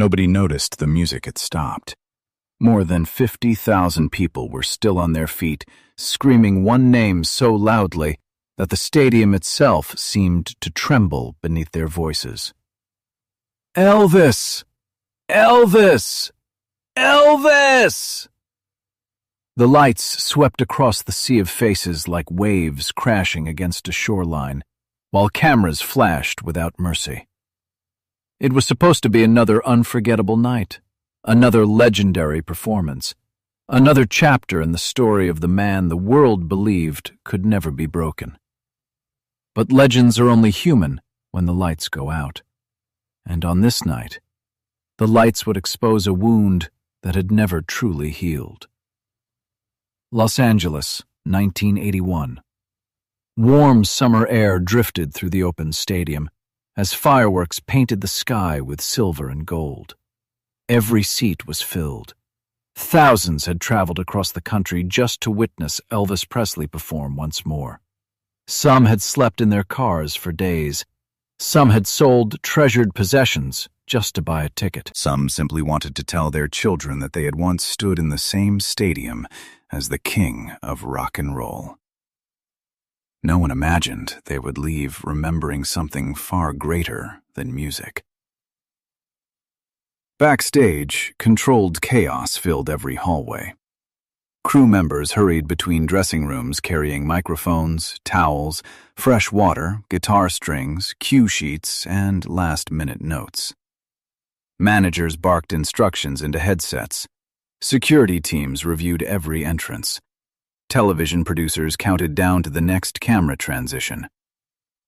Nobody noticed the music had stopped. More than 50,000 people were still on their feet, screaming one name so loudly that the stadium itself seemed to tremble beneath their voices. Elvis! Elvis! Elvis! The lights swept across the sea of faces like waves crashing against a shoreline, while cameras flashed without mercy. It was supposed to be another unforgettable night, another legendary performance, another chapter in the story of the man the world believed could never be broken. But legends are only human when the lights go out. And on this night, the lights would expose a wound that had never truly healed. Los Angeles, 1981. Warm summer air drifted through the open stadium as fireworks painted the sky with silver and gold. Every seat was filled. Thousands had traveled across the country just to witness Elvis Presley perform once more. Some had slept in their cars for days. Some had sold treasured possessions just to buy a ticket. Some simply wanted to tell their children that they had once stood in the same stadium as the king of rock and roll. No one imagined they would leave remembering something far greater than music. Backstage, controlled chaos filled every hallway. Crew members hurried between dressing rooms carrying microphones, towels, fresh water, guitar strings, cue sheets, and last-minute notes. Managers barked instructions into headsets. Security teams reviewed every entrance. Television producers counted down to the next camera transition.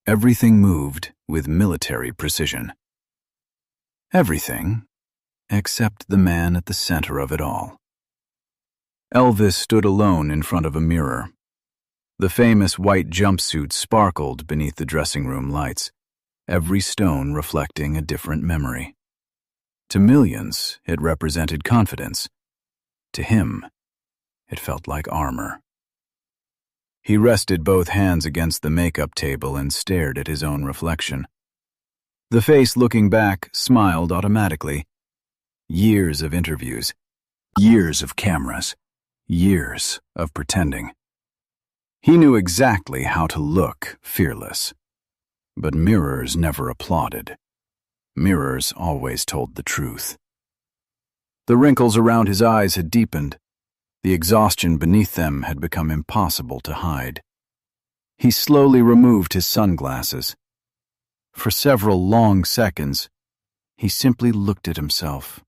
Everything moved with military precision. Everything, except the man at the center of it all. Elvis stood alone in front of a mirror. The famous white jumpsuit sparkled beneath the dressing room lights, every stone reflecting a different memory. To millions, it represented confidence. To him, it felt like armor. He rested both hands against the makeup table and stared at his own reflection. The face looking back smiled automatically. Years of interviews, years of cameras, years of pretending. He knew exactly how to look fearless. But mirrors never applauded. Mirrors always told the truth. The wrinkles around his eyes had deepened. The exhaustion beneath them had become impossible to hide. He slowly removed his sunglasses. For several long seconds, he simply looked at himself.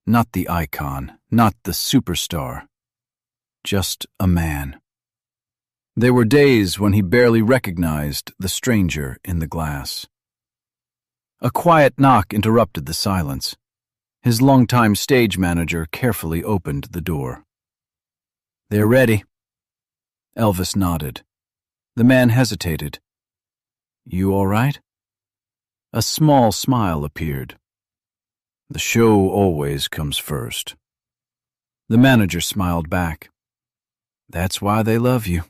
Not the icon, not the superstar. Just a man. There were days when he barely recognized the stranger in the glass. A quiet knock interrupted the silence. His longtime stage manager carefully opened the door. "They're ready." Elvis nodded. The man hesitated. "You all right?" A small smile appeared. "The show always comes first." The manager smiled back. "That's why they love you."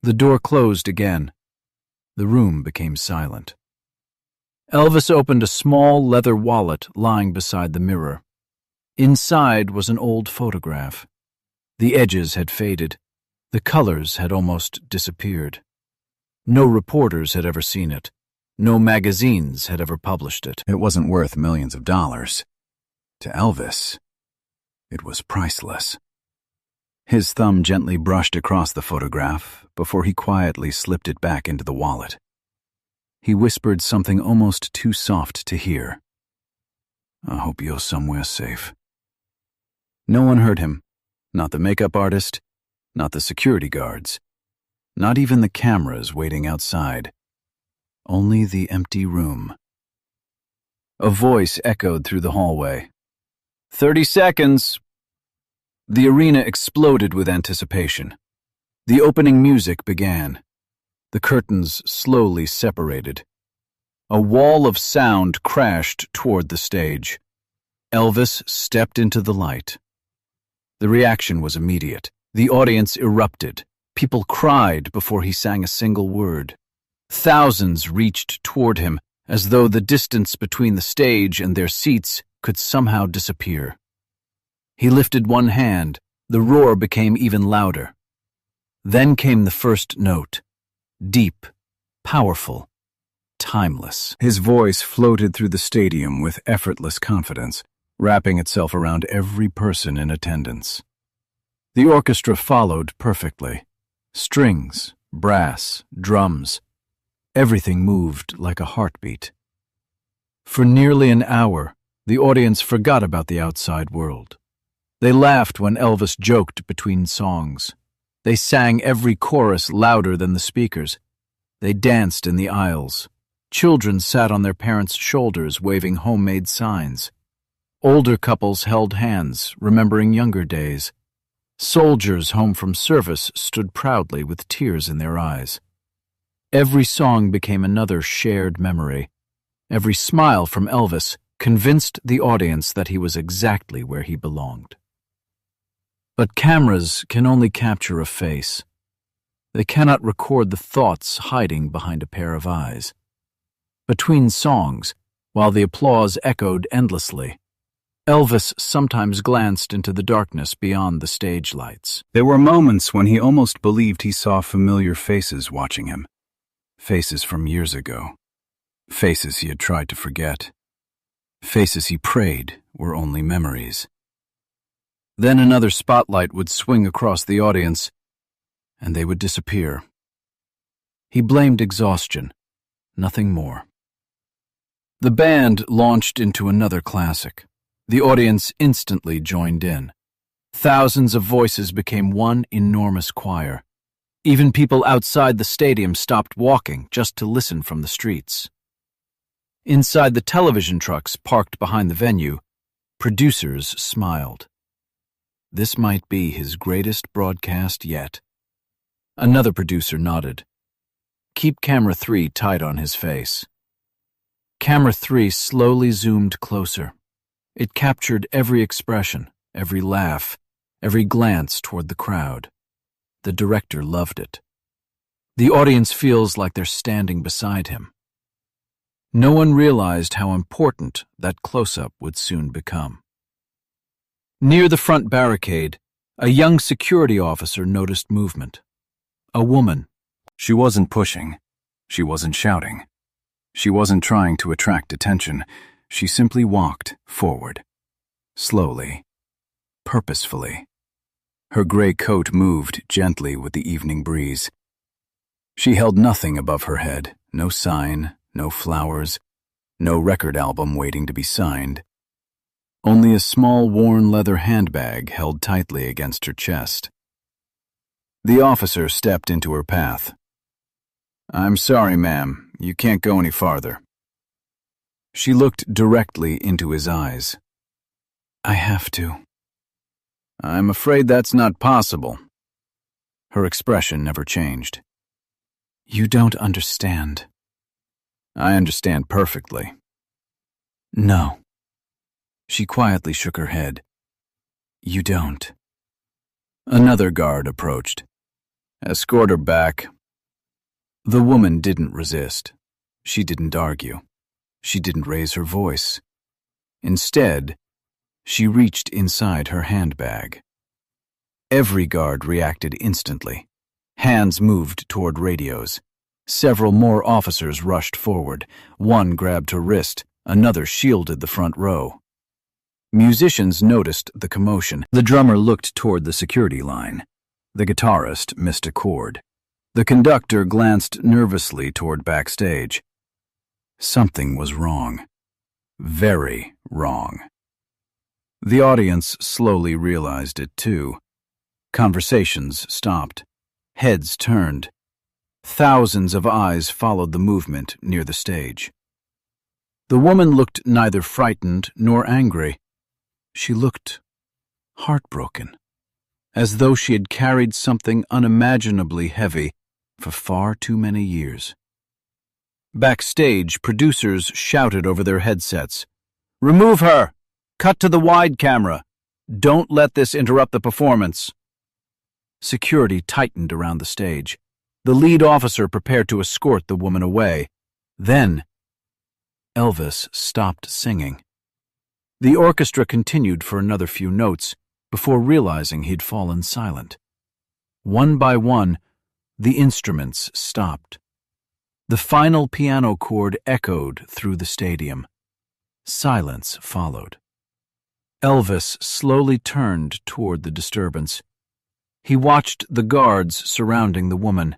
The door closed again. The room became silent. Elvis opened a small leather wallet lying beside the mirror. Inside was an old photograph. The edges had faded. The colors had almost disappeared. No reporters had ever seen it. No magazines had ever published it. It wasn't worth millions of dollars. To Elvis, it was priceless. His thumb gently brushed across the photograph before he quietly slipped it back into the wallet. He whispered something almost too soft to hear. "I hope you're somewhere safe." No one heard him. Not the makeup artist, not the security guards, not even the cameras waiting outside. Only the empty room. A voice echoed through the hallway. 30 seconds. The arena exploded with anticipation. The opening music began. The curtains slowly separated. A wall of sound crashed toward the stage. Elvis stepped into the light. The reaction was immediate. The audience erupted. People cried before he sang a single word. Thousands reached toward him, as though the distance between the stage and their seats could somehow disappear. He lifted one hand. The roar became even louder. Then came the first note, deep, powerful, timeless. His voice floated through the stadium with effortless confidence, wrapping itself around every person in attendance. The orchestra followed perfectly. Strings, brass, drums. Everything moved like a heartbeat. For nearly an hour, the audience forgot about the outside world. They laughed when Elvis joked between songs. They sang every chorus louder than the speakers. They danced in the aisles. Children sat on their parents' shoulders waving homemade signs. Older couples held hands, remembering younger days. Soldiers home from service stood proudly with tears in their eyes. Every song became another shared memory. Every smile from Elvis convinced the audience that he was exactly where he belonged. But cameras can only capture a face. They cannot record the thoughts hiding behind a pair of eyes. Between songs, while the applause echoed endlessly, Elvis sometimes glanced into the darkness beyond the stage lights. There were moments when he almost believed he saw familiar faces watching him. Faces from years ago. Faces he had tried to forget. Faces he prayed were only memories. Then another spotlight would swing across the audience, and they would disappear. He blamed exhaustion, nothing more. The band launched into another classic. The audience instantly joined in. Thousands of voices became one enormous choir. Even people outside the stadium stopped walking just to listen from the streets. Inside the television trucks parked behind the venue, producers smiled. This might be his greatest broadcast yet. Another producer nodded. Keep camera 3 tight on his face. Camera 3 slowly zoomed closer. It captured every expression, every laugh, every glance toward the crowd. The director loved it. The audience feels like they're standing beside him. No one realized how important that close-up would soon become. Near the front barricade, a young security officer noticed movement. A woman. She wasn't pushing. She wasn't shouting. She wasn't trying to attract attention. She simply walked forward. Slowly. Purposefully. Her gray coat moved gently with the evening breeze. She held nothing above her head, no sign, no flowers, no record album waiting to be signed. Only a small worn leather handbag held tightly against her chest. The officer stepped into her path. "I'm sorry, ma'am. You can't go any farther." She looked directly into his eyes. "I have to." "I'm afraid that's not possible." Her expression never changed. "You don't understand." "I understand perfectly." "No." She quietly shook her head. "You don't." Another guard approached. "Escort her back." The woman didn't resist. She didn't argue. She didn't raise her voice. Instead, she reached inside her handbag. Every guard reacted instantly. Hands moved toward radios. Several more officers rushed forward. One grabbed her wrist, another shielded the front row. Musicians noticed the commotion. The drummer looked toward the security line. The guitarist missed a chord. The conductor glanced nervously toward backstage. Something was wrong. Very wrong. The audience slowly realized it too. Conversations stopped. Heads turned. Thousands of eyes followed the movement near the stage. The woman looked neither frightened nor angry. She looked heartbroken, as though she had carried something unimaginably heavy for far too many years. Backstage, producers shouted over their headsets, "Remove her! Cut to the wide camera! Don't let this interrupt the performance!" Security tightened around the stage. The lead officer prepared to escort the woman away. Then, Elvis stopped singing. The orchestra continued for another few notes before realizing he'd fallen silent. One by one, the instruments stopped. The final piano chord echoed through the stadium. Silence followed. Elvis slowly turned toward the disturbance. He watched the guards surrounding the woman.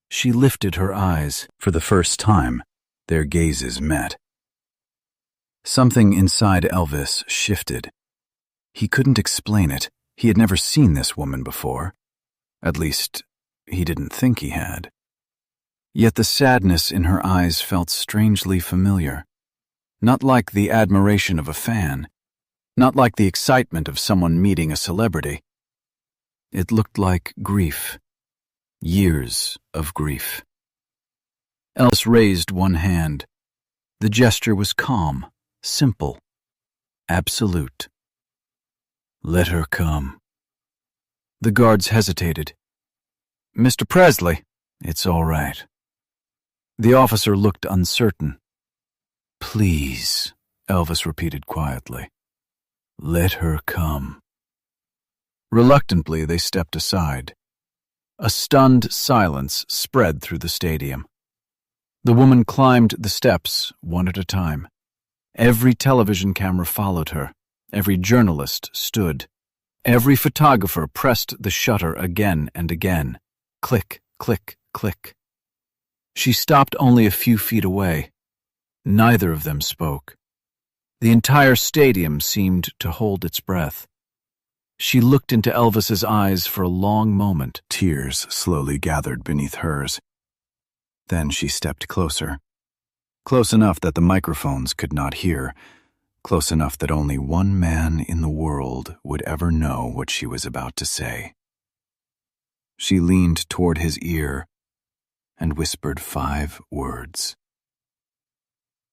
She lifted her eyes. For the first time, their gazes met. Something inside Elvis shifted. He couldn't explain it. He had never seen this woman before. At least, he didn't think he had. Yet the sadness in her eyes felt strangely familiar. Not like the admiration of a fan. Not like the excitement of someone meeting a celebrity. It looked like grief. Years of grief. Elvis raised one hand. The gesture was calm, simple, absolute. Let her come. The guards hesitated. Mr. Presley, it's all right. The officer looked uncertain. Please, Elvis repeated quietly. Let her come. Reluctantly, they stepped aside. A stunned silence spread through the stadium. The woman climbed the steps, one at a time. Every television camera followed her. Every journalist stood. Every photographer pressed the shutter again and again. Click, click, click. She stopped only a few feet away. Neither of them spoke. The entire stadium seemed to hold its breath. She looked into Elvis's eyes for a long moment. Tears slowly gathered beneath hers. Then she stepped closer. Close enough that the microphones could not hear. Close enough that only one man in the world would ever know what she was about to say. She leaned toward his ear and whispered 5 words.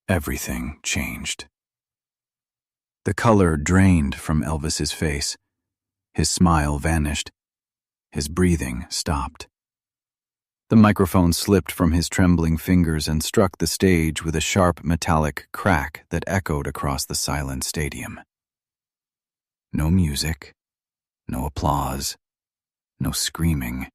Everything changed. The color drained from Elvis's face. His smile vanished. His breathing stopped. The microphone slipped from his trembling fingers and struck the stage with a sharp metallic crack that echoed across the silent stadium. No music, no applause, no screaming.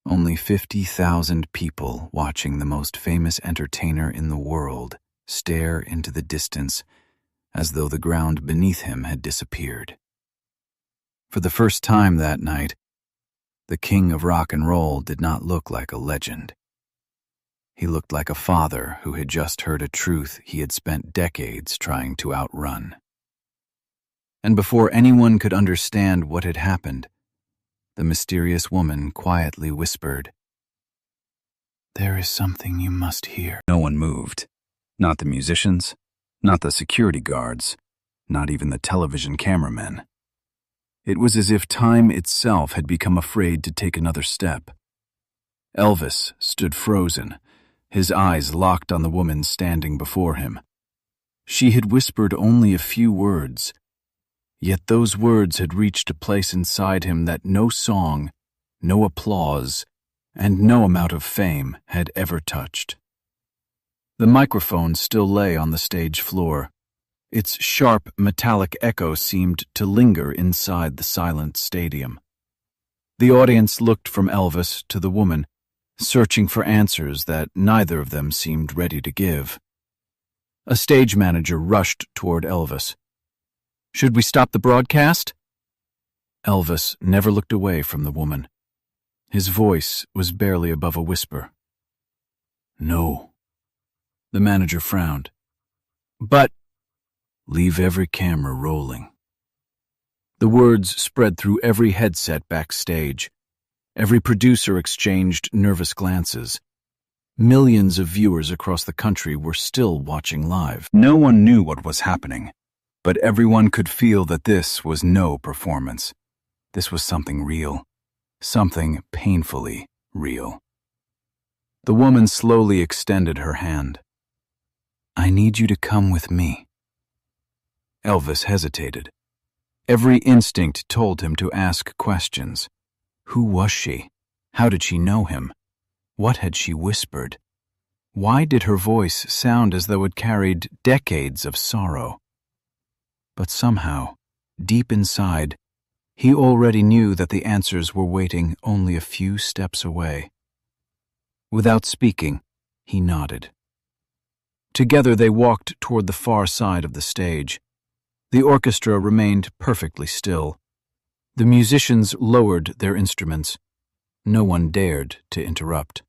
Only 50,000 people watching the most famous entertainer in the world stare into the distance as though the ground beneath him had disappeared. For the first time that night, the king of rock and roll did not look like a legend. He looked like a father who had just heard a truth he had spent decades trying to outrun. And before anyone could understand what had happened, the mysterious woman quietly whispered, "There is something you must hear." No one moved. Not the musicians, not the security guards, not even the television cameramen. It was as if time itself had become afraid to take another step. Elvis stood frozen, his eyes locked on the woman standing before him. She had whispered only a few words, yet those words had reached a place inside him that no song, no applause, and no amount of fame had ever touched. The microphone still lay on the stage floor. Its sharp, metallic echo seemed to linger inside the silent stadium. The audience looked from Elvis to the woman, searching for answers that neither of them seemed ready to give. A stage manager rushed toward Elvis. "Should we stop the broadcast?" Elvis never looked away from the woman. His voice was barely above a whisper. "No." The manager frowned. "But—" "Leave every camera rolling." The words spread through every headset backstage. Every producer exchanged nervous glances. Millions of viewers across the country were still watching live. No one knew what was happening, but everyone could feel that this was no performance. This was something real, something painfully real. The woman slowly extended her hand. "I need you to come with me." Elvis hesitated. Every instinct told him to ask questions. Who was she? How did she know him? What had she whispered? Why did her voice sound as though it carried decades of sorrow? But somehow, deep inside, he already knew that the answers were waiting only a few steps away. Without speaking, he nodded. Together they walked toward the far side of the stage. The orchestra remained perfectly still. The musicians lowered their instruments. No one dared to interrupt.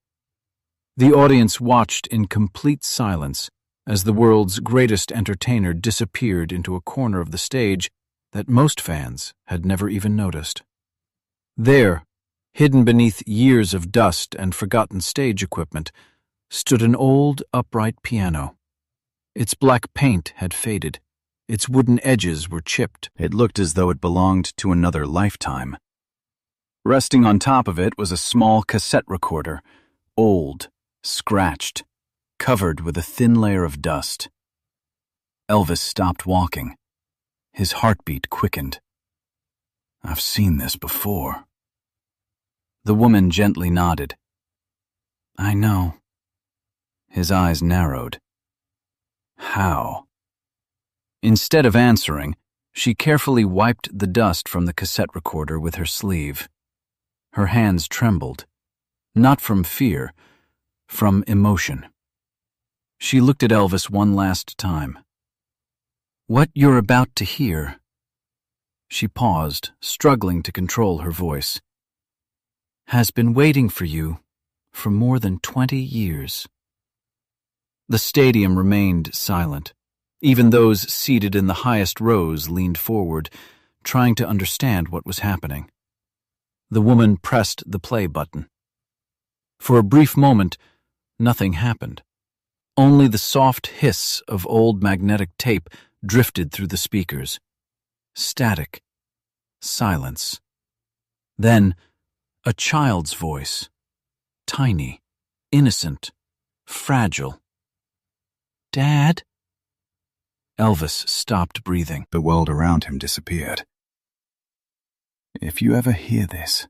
The audience watched in complete silence as the world's greatest entertainer disappeared into a corner of the stage that most fans had never even noticed. There, hidden beneath years of dust and forgotten stage equipment, stood an old, upright piano. Its black paint had faded. Its wooden edges were chipped. It looked as though it belonged to another lifetime. Resting on top of it was a small cassette recorder, old, scratched, covered with a thin layer of dust. Elvis stopped walking. His heartbeat quickened. "I've seen this before." The woman gently nodded. "I know." His eyes narrowed. "How?" Instead of answering, she carefully wiped the dust from the cassette recorder with her sleeve. Her hands trembled, not from fear, from emotion. She looked at Elvis one last time. "What you're about to hear." She paused, struggling to control her voice. "Has been waiting for you for more than 20 years. The stadium remained silent. Even those seated in the highest rows leaned forward, trying to understand what was happening. The woman pressed the play button. For a brief moment, nothing happened. Only the soft hiss of old magnetic tape drifted through the speakers. Static. Silence. Then, a child's voice. Tiny, innocent, fragile. "Dad?" Elvis stopped breathing. The world around him disappeared. "If you ever hear this,"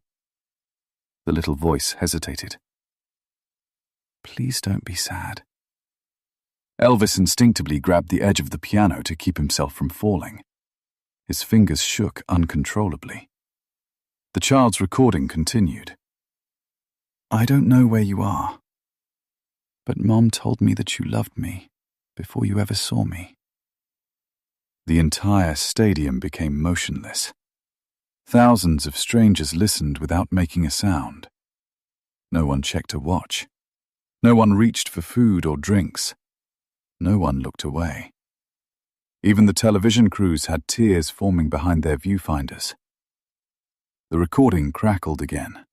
the little voice hesitated, "please don't be sad." Elvis instinctively grabbed the edge of the piano to keep himself from falling. His fingers shook uncontrollably. The child's recording continued. "I don't know where you are, but Mom told me that you loved me before you ever saw me." The entire stadium became motionless. Thousands of strangers listened without making a sound. No one checked a watch. No one reached for food or drinks. No one looked away. Even the television crews had tears forming behind their viewfinders. The recording crackled again.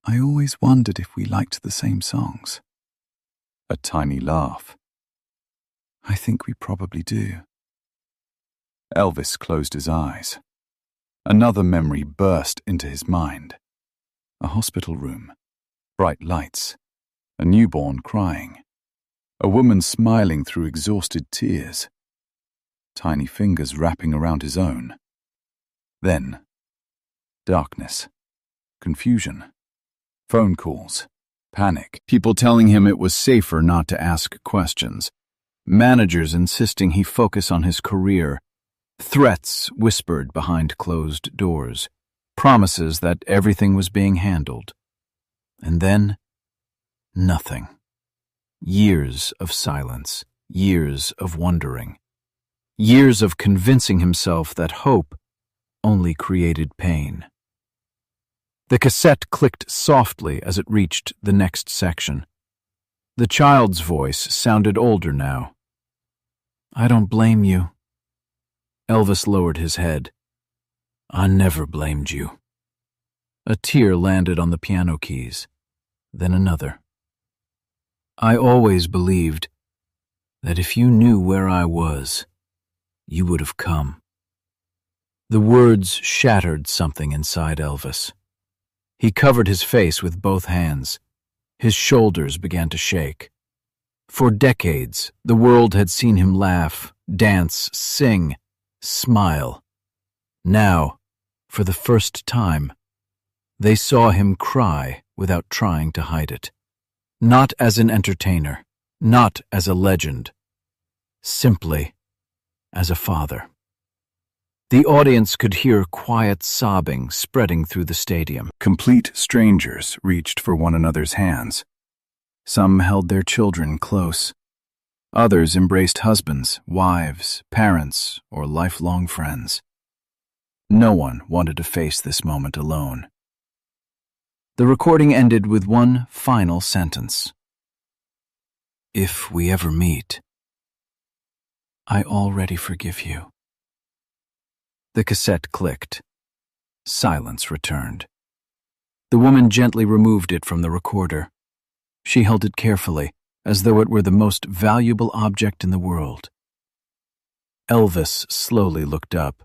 "I always wondered if we liked the same songs." A tiny laugh. "I think we probably do." Elvis closed his eyes. Another memory burst into his mind. A hospital room, bright lights, a newborn crying, a woman smiling through exhausted tears, tiny fingers wrapping around his own. Then, darkness, confusion, phone calls, panic, people telling him it was safer not to ask questions, managers insisting he focus on his career, threats whispered behind closed doors, promises that everything was being handled. And then, nothing. Years of silence, years of wondering, years of convincing himself that hope only created pain. The cassette clicked softly as it reached the next section. The child's voice sounded older now. "I don't blame you." Elvis lowered his head. "I never blamed you." A tear landed on the piano keys, then another. "I always believed that if you knew where I was, you would have come." The words shattered something inside Elvis. He covered his face with both hands. His shoulders began to shake. For decades, the world had seen him laugh, dance, sing, smile. Now, for the first time, they saw him cry without trying to hide it. Not as an entertainer, not as a legend, simply as a father. The audience could hear quiet sobbing spreading through the stadium. Complete strangers reached for one another's hands. Some held their children close. Others embraced husbands, wives, parents, or lifelong friends. No one wanted to face this moment alone. The recording ended with one final sentence. "If we ever meet, I already forgive you." The cassette clicked. Silence returned. The woman gently removed it from the recorder. She held it carefully, as though it were the most valuable object in the world. Elvis slowly looked up.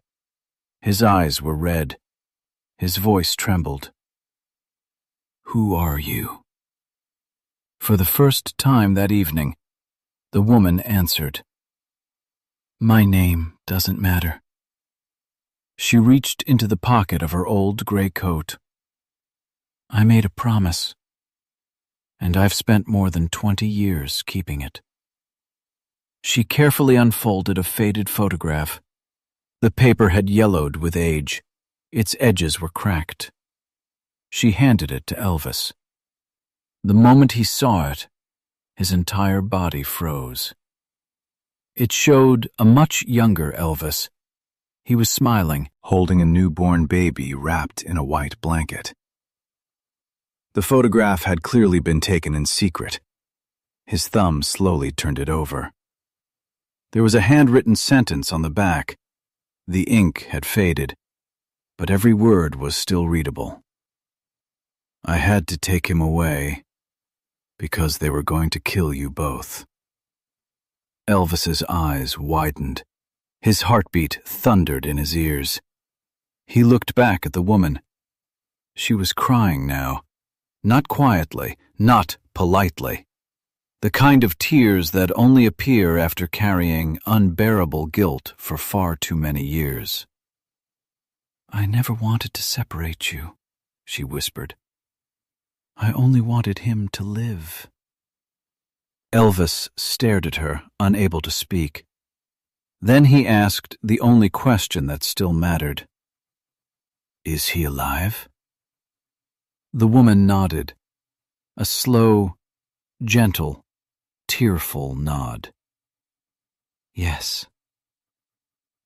His eyes were red. His voice trembled. "Who are you?" For the first time that evening, the woman answered, "My name doesn't matter." She reached into the pocket of her old gray coat. "I made a promise, and I've spent more than 20 years keeping it." She carefully unfolded a faded photograph. The paper had yellowed with age. Its edges were cracked. She handed it to Elvis. The moment he saw it, his entire body froze. It showed a much younger Elvis. He was smiling, holding a newborn baby wrapped in a white blanket. The photograph had clearly been taken in secret. His thumb slowly turned it over. There was a handwritten sentence on the back. The ink had faded, but every word was still readable. "I had to take him away because they were going to kill you both." Elvis's eyes widened. His heartbeat thundered in his ears. He looked back at the woman. She was crying now, not quietly, not politely. The kind of tears that only appear after carrying unbearable guilt for far too many years. "I never wanted to separate you," she whispered. "I only wanted him to live." Elvis stared at her, unable to speak. Then he asked the only question that still mattered. "Is he alive?" The woman nodded, a slow, gentle, tearful nod. "Yes."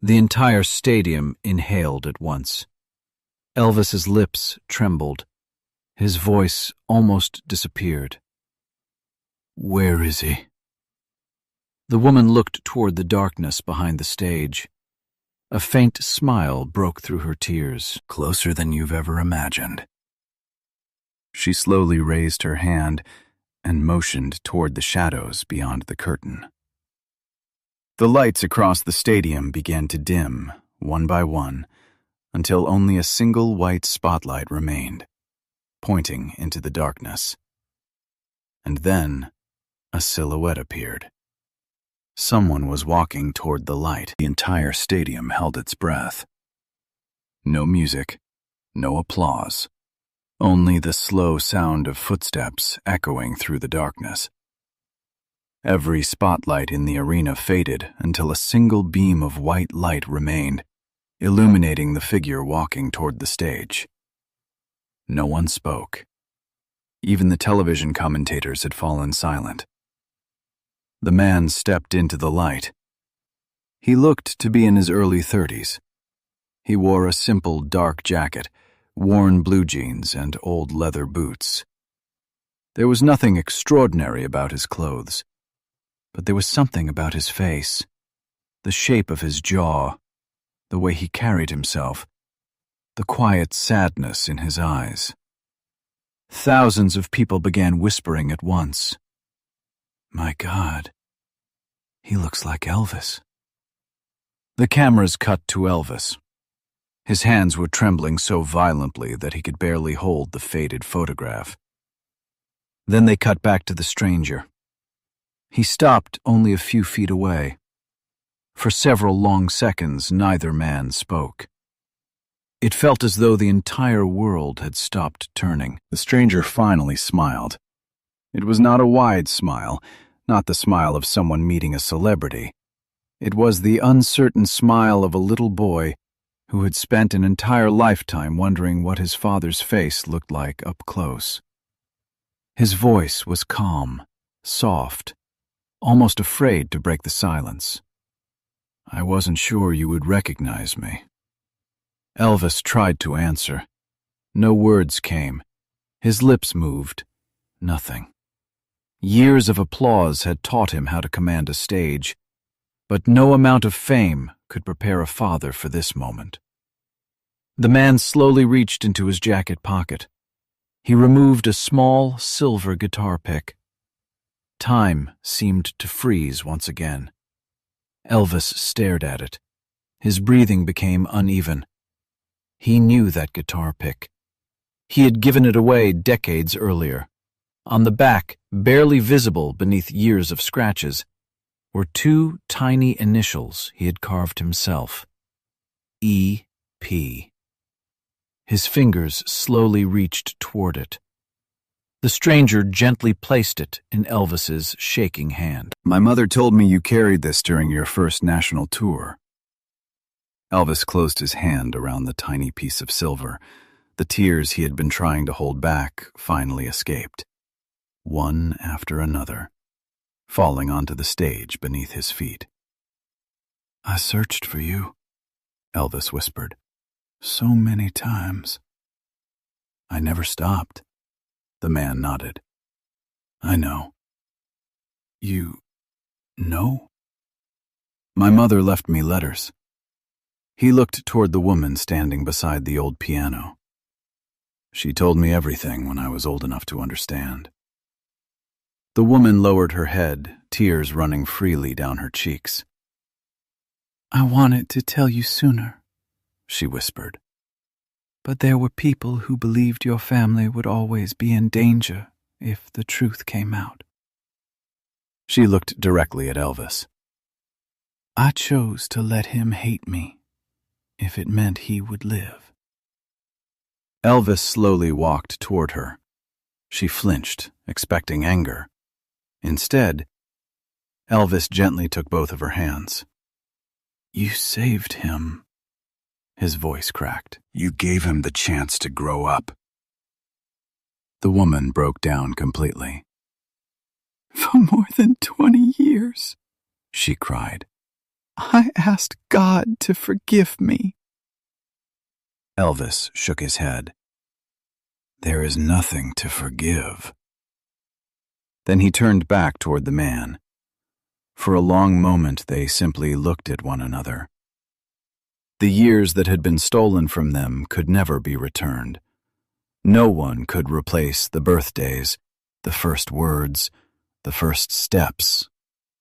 The entire stadium inhaled at once. Elvis's lips trembled. His voice almost disappeared. "Where is he?" The woman looked toward the darkness behind the stage. A faint smile broke through her tears. "Closer than you've ever imagined." She slowly raised her hand and motioned toward the shadows beyond the curtain. The lights across the stadium began to dim, one by one, until only a single white spotlight remained, pointing into the darkness. And then a silhouette appeared. Someone was walking toward the light. The entire stadium held its breath. No music, no applause, only the slow sound of footsteps echoing through the darkness. Every spotlight in the arena faded until a single beam of white light remained, illuminating the figure walking toward the stage. No one spoke. Even the television commentators had fallen silent. The man stepped into the light. He looked to be in his early 30s. He wore a simple dark jacket, worn blue jeans, and old leather boots. There was nothing extraordinary about his clothes, but there was something about his face, the shape of his jaw, the way he carried himself, the quiet sadness in his eyes. Thousands of people began whispering at once. "My God, he looks like Elvis." The cameras cut to Elvis. His hands were trembling so violently that he could barely hold the faded photograph. Then they cut back to the stranger. He stopped only a few feet away. For several long seconds, neither man spoke. It felt as though the entire world had stopped turning. The stranger finally smiled. It was not a wide smile, not the smile of someone meeting a celebrity. It was the uncertain smile of a little boy who had spent an entire lifetime wondering what his father's face looked like up close. His voice was calm, soft, almost afraid to break the silence. "I wasn't sure you would recognize me." Elvis tried to answer. No words came. His lips moved. Nothing. Years of applause had taught him how to command a stage, but no amount of fame could prepare a father for this moment. The man slowly reached into his jacket pocket. He removed a small silver guitar pick. Time seemed to freeze once again. Elvis stared at it. His breathing became uneven. He knew that guitar pick. He had given it away decades earlier. On the back, barely visible beneath years of scratches, were two tiny initials he had carved himself. E.P. His fingers slowly reached toward it. The stranger gently placed it in Elvis's shaking hand. "My mother told me you carried this during your first national tour." Elvis closed his hand around the tiny piece of silver. The tears he had been trying to hold back finally escaped, one after another, falling onto the stage beneath his feet. "I searched for you," Elvis whispered, "so many times." "I never stopped." The man nodded. "I know." "You know?" "My mother left me letters." He looked toward the woman standing beside the old piano. "She told me everything when I was old enough to understand." The woman lowered her head, tears running freely down her cheeks. "I wanted to tell you sooner," she whispered. "But there were people who believed your family would always be in danger if the truth came out." She looked directly at Elvis. "I chose to let him hate me, if it meant he would live." Elvis slowly walked toward her. She flinched, expecting anger. Instead, Elvis gently took both of her hands. "You saved him." His voice cracked. "You gave him the chance to grow up." The woman broke down completely. "For more than 20 years, she cried, I asked God to forgive me." Elvis shook his head. "There is nothing to forgive." Then he turned back toward the man. For a long moment they simply looked at one another. The years that had been stolen from them could never be returned. No one could replace the birthdays, the first words, the first steps,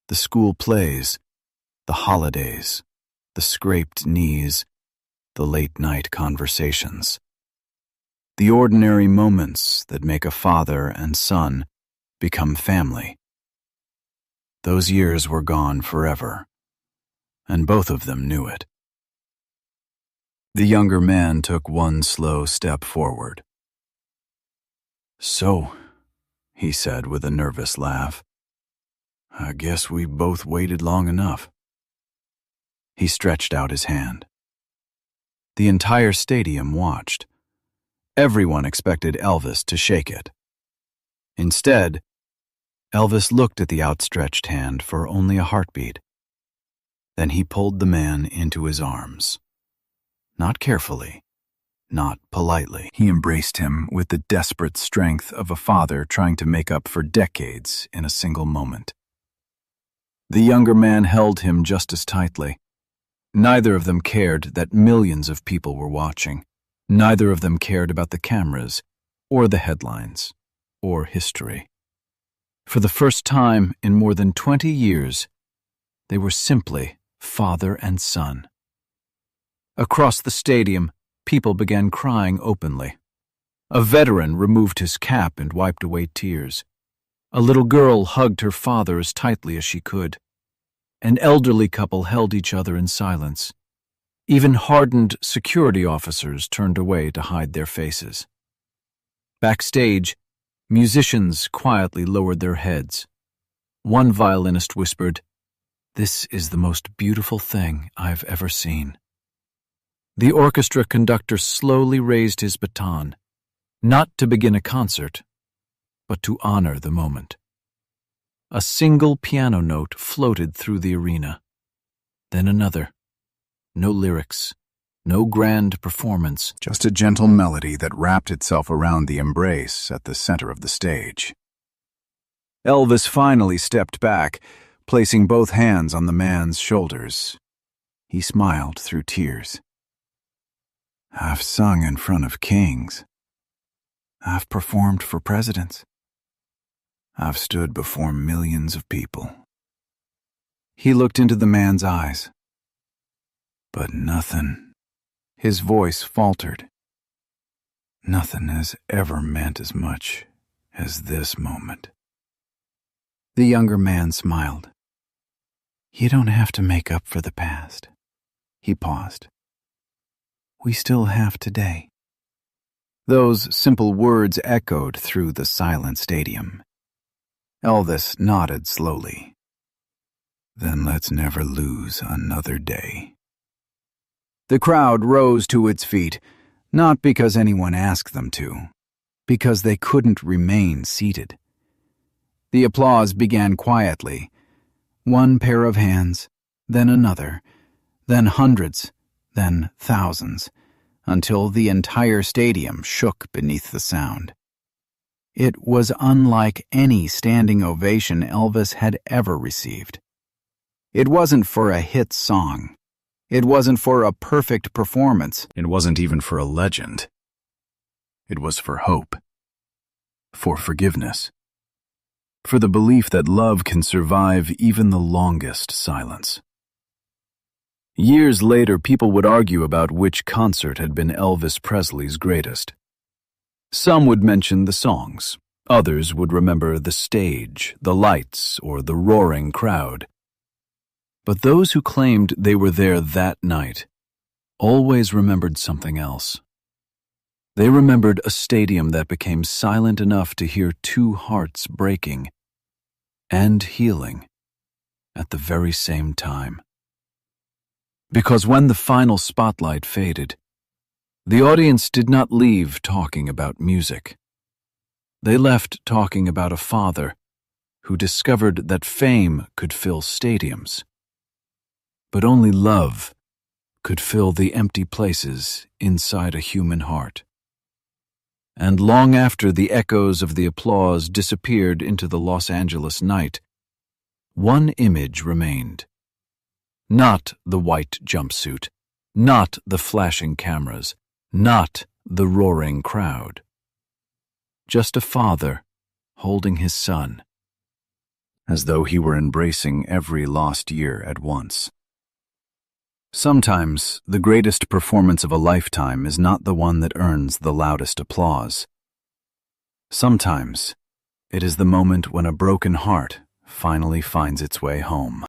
the school plays, the holidays, the scraped knees, the late-night conversations. The ordinary moments that make a father and son become family. Those years were gone forever, and both of them knew it. The younger man took one slow step forward. "So," he said with a nervous laugh, "I guess we both waited long enough." He stretched out his hand. The entire stadium watched. Everyone expected Elvis to shake it. Instead, Elvis looked at the outstretched hand for only a heartbeat. Then he pulled the man into his arms. Not carefully, not politely. He embraced him with the desperate strength of a father trying to make up for decades in a single moment. The younger man held him just as tightly. Neither of them cared that millions of people were watching. Neither of them cared about the cameras, or the headlines, or history. For the first time in more than 20 years, they were simply father and son. Across the stadium, people began crying openly. A veteran removed his cap and wiped away tears. A little girl hugged her father as tightly as she could. An elderly couple held each other in silence. Even hardened security officers turned away to hide their faces. Backstage, Musicians quietly lowered their heads. One violinist whispered, "This is the most beautiful thing I've ever seen." The orchestra conductor slowly raised his baton, not to begin a concert, but to honor the moment. A single piano note floated through the arena, then another. No lyrics, no grand performance. Just a gentle melody that wrapped itself around the embrace at the center of the stage. Elvis finally stepped back, placing both hands on the man's shoulders. He smiled through tears. "I've sung in front of kings. I've performed for presidents. I've stood before millions of people." He looked into the man's eyes. "But nothing," his voice faltered, "nothing has ever meant as much as this moment." The younger man smiled. "You don't have to make up for the past." He paused. "We still have today." Those simple words echoed through the silent stadium. Elvis nodded slowly. "Then let's never lose another day." The crowd rose to its feet, not because anyone asked them to, because they couldn't remain seated. The applause began quietly. One pair of hands, then another, then hundreds, then thousands, until the entire stadium shook beneath the sound. It was unlike any standing ovation Elvis had ever received. It wasn't for a hit song. It wasn't for a perfect performance. It wasn't even for a legend. It was for hope, for forgiveness, for the belief that love can survive even the longest silence. Years later, people would argue about which concert had been Elvis Presley's greatest. Some would mention the songs. Others would remember the stage, the lights, or the roaring crowd. But those who claimed they were there that night always remembered something else. They remembered a stadium that became silent enough to hear two hearts breaking and healing at the very same time. Because when the final spotlight faded, the audience did not leave talking about music. They left talking about a father who discovered that fame could fill stadiums, but only love could fill the empty places inside a human heart. And long after the echoes of the applause disappeared into the Los Angeles night, one image remained. Not the white jumpsuit, not the flashing cameras, not the roaring crowd. Just a father holding his son, as though he were embracing every lost year at once. Sometimes the greatest performance of a lifetime is not the one that earns the loudest applause. Sometimes it is the moment when a broken heart finally finds its way home.